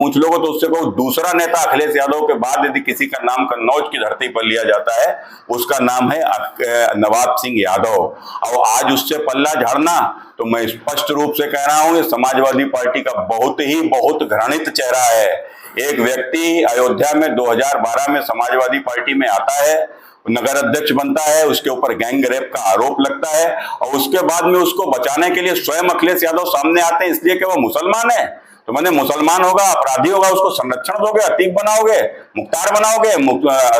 कुछ लोगों तो उससे को दूसरा नेता अखिलेश यादव के बाद यदि किसी का नाम कन्नौज की धरती पर लिया जाता है, उसका नाम है नवाब सिंह यादव। और आज उससे पल्ला झाड़ना, तो मैं स्पष्ट रूप से कह रहा हूं, समाजवादी पार्टी का बहुत घृणित चेहरा है। एक व्यक्ति अयोध्या में 2012 में समाजवादी पार्टी में आता है, नगर अध्यक्ष बनता है, उसके ऊपर गैंग रेप का आरोप लगता है, और उसके बाद में उसको बचाने के लिए स्वयं अखिलेश यादव सामने आते हैं, इसलिए कि वो मुसलमान है। तो मैंने मुसलमान होगा, अपराधी होगा, उसको संरक्षण दोगे, अतीक बनाओगे, मुख्तार बनाओगे,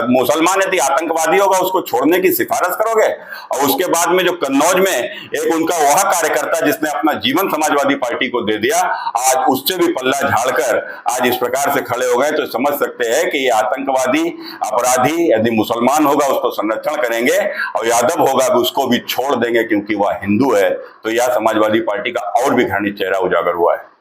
मुसलमान यदि आतंकवादी होगा उसको छोड़ने की सिफारिश करोगे। और उसके बाद में जो कन्नौज में एक उनका वह कार्यकर्ता जिसने अपना जीवन समाजवादी पार्टी को दे दिया, आज उससे भी पल्ला झाड़कर आज इस प्रकार से खड़े हो गए, तो समझ सकते हैं कि ये आतंकवादी अपराधी यदि मुसलमान होगा उसको संरक्षण करेंगे, और यादव होगा उसको भी छोड़ देंगे क्योंकि वह हिंदू है। तो यह समाजवादी पार्टी का और भी घृणित चेहरा उजागर हुआ है।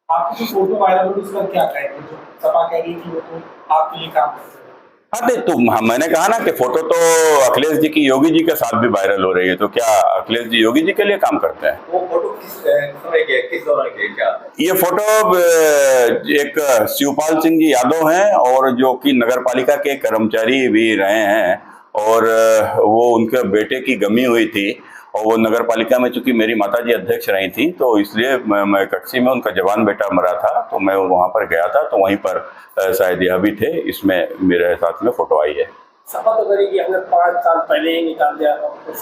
आपकी जो फोटो वायरल हुई उसका क्या कहेंगे? जो सपा कह रही थी वो तो आपके लिए काम करते हैं। हाँ तो मैंने कहा ना कि फोटो तो अखिलेश जी की योगी जी के साथ भी वायरल हो रही है, तो क्या अखिलेश जी योगी जी के लिए काम करते हैं? वो फोटो किस समय की है, किस दौरान की है, क्या? ये फोटो एक शिवपाल सिंह जी यादव हैं, और जो कि नगर पालिका के कर्मचारी भी रहे हैं, और वो उनके बेटे की गमी हुई थी, और वो नगर पालिका में चूंकि मेरी माताजी अध्यक्ष रही थी, तो इसलिए मैं कच्ची में उनका जवान बेटा मरा था, तो मैं वहां पर गया था, तो वहीं पर शायद यह भी थे, इसमें मेरे साथ में फोटो आई है। सपा तो करेगी, हमने 5 साल पहले ही निकाल दिया।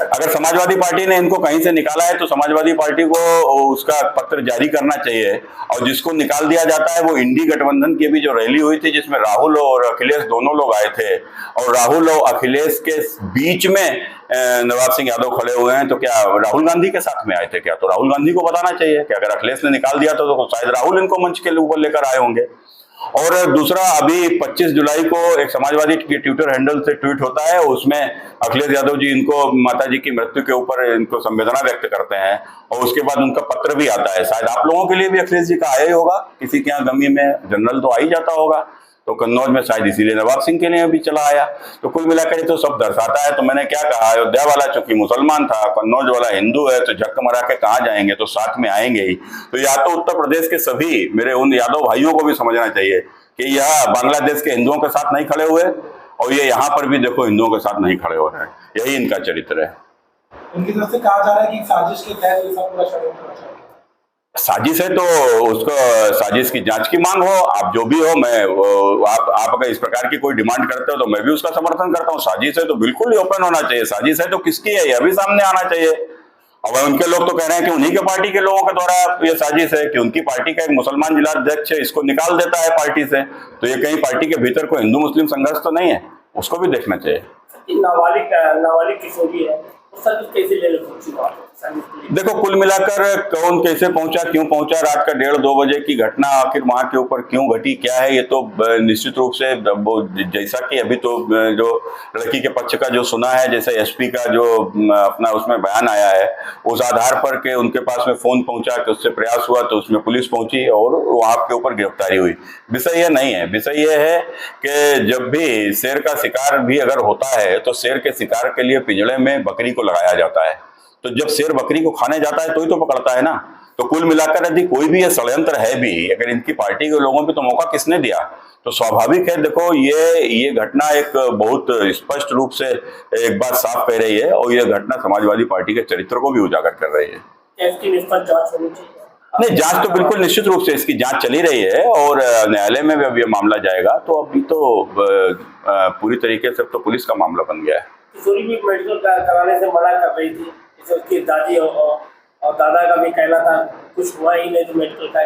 अगर समाजवादी पार्टी ने इनको कहीं से निकाला है तो समाजवादी पार्टी को उसका पत्र जारी करना चाहिए, और जिसको निकाल दिया जाता है वो इंडी गठबंधन की भी जो रैली हुई थी जिसमें राहुल और अखिलेश दोनों लोग आए थे, और राहुल और अखिलेश के बीच में नवाब सिंह यादव खड़े हुए हैं, तो क्या राहुल गांधी के साथ में आए थे क्या? तो राहुल गांधी को बताना चाहिए कि अगर अखिलेश ने निकाल दिया तो शायद राहुल इनको मंच के ऊपर लेकर आए होंगे। और दूसरा, अभी 25 जुलाई को एक समाजवादी के ट्विटर हैंडल से ट्वीट होता है, उसमें अखिलेश यादव जी इनको माताजी की मृत्यु के ऊपर इनको संवेदना व्यक्त करते हैं, और उसके बाद उनका पत्र भी आता है। शायद आप लोगों के लिए भी अखिलेश जी का आया ही होगा, किसी के यहाँ गमी में जनरल तो आ ही जाता होगा, तो कन्नौज में शायद इसीलिए नवाब सिंह के लिए भी चला आया। तो कुल मिलाकर तो सब दर्शाता है। तो मैंने क्या कहा, अयोध्या वाला चूंकि मुसलमान था, कन्नौज वाला हिंदू है, तो झक मरा के कहाँ जाएंगे, तो साथ में आएंगे ही। तो या तो उत्तर प्रदेश के सभी मेरे उन यादव भाइयों को भी समझना चाहिए कि यह बांग्लादेश के हिंदुओं के साथ नहीं खड़े हुए, और ये यहाँ पर भी देखो हिंदुओं के साथ नहीं खड़े हो रहे हैं। यही इनका चरित्र है। उनकी तरफ से कहा जा रहा है कि साजिश के तहत ये सब पूरा षड्यंत्र। साजिश है तो उसको साजिश की जांच की मांग हो, आप जो भी हो, मैं आप अगर इस प्रकार की कोई डिमांड करते हो तो मैं भी उसका समर्थन करता हूँ। साजिश है तो बिल्कुल ही ओपन होना चाहिए, साजिश है तो किसकी है यह भी सामने आना चाहिए। और उनके लोग तो कह रहे हैं कि उन्हीं के पार्टी के लोगों के द्वारा ये साजिश है कि उनकी पार्टी का एक मुसलमान जिला अध्यक्ष है, इसको निकाल देता है पार्टी से, तो ये कहीं पार्टी के भीतर कोई हिंदू मुस्लिम संघर्ष तो नहीं है, उसको भी देखना चाहिए। नाबालिग किशोरी है, कैसे ले लो? देखो कुल मिलाकर कौन कैसे पहुंचा, क्यों पहुंचा, रात का 1:30-2 बजे की घटना आखिर वहां के ऊपर क्यों घटी, क्या है, ये तो निश्चित रूप से जैसा कि अभी तो जो लड़की के पक्ष का जो सुना है, जैसे एसपी का जो अपना उसमें बयान आया है, उस आधार पर के उनके पास में फोन पहुंचा कि उससे प्रयास हुआ, तो उसमें पुलिस पहुंची और वहां के ऊपर गिरफ्तारी हुई। विषय यह नहीं है, विषय यह है कि जब भी शेर का शिकार भी अगर होता है तो शेर के शिकार के लिए पिंजड़े में बकरी को लगाया जाता है, तो जब शेर बकरी को खाने जाता है तो ही तो पकड़ता है ना। तो कुल मिलाकर यदि कोई भी ये षड्यंत्र है भी, अगर इनकी पार्टी के लोगों पे तो मौका किसने दिया, तो स्वाभाविक है। देखो ये घटना एक बहुत स्पष्ट रूप से एक बात साफ कह रही है, और ये घटना समाजवादी पार्टी के चरित्र को भी उजागर कर रही है। इसकी निष्पक्ष जांच होनी चाहिए। नहीं, जांच तो बिल्कुल निश्चित रूप से इसकी जांच चली रही है, और न्यायालय में भी अब ये मामला जाएगा, तो अभी तो पूरी तरीके से तो पुलिस का मामला बन गया है। किशोरी भी मेडिकल कराने से मना कर रही थी, उसकी दादी और दादा का भी कहना था कुछ हुआ ही नहीं तो मेडिकल का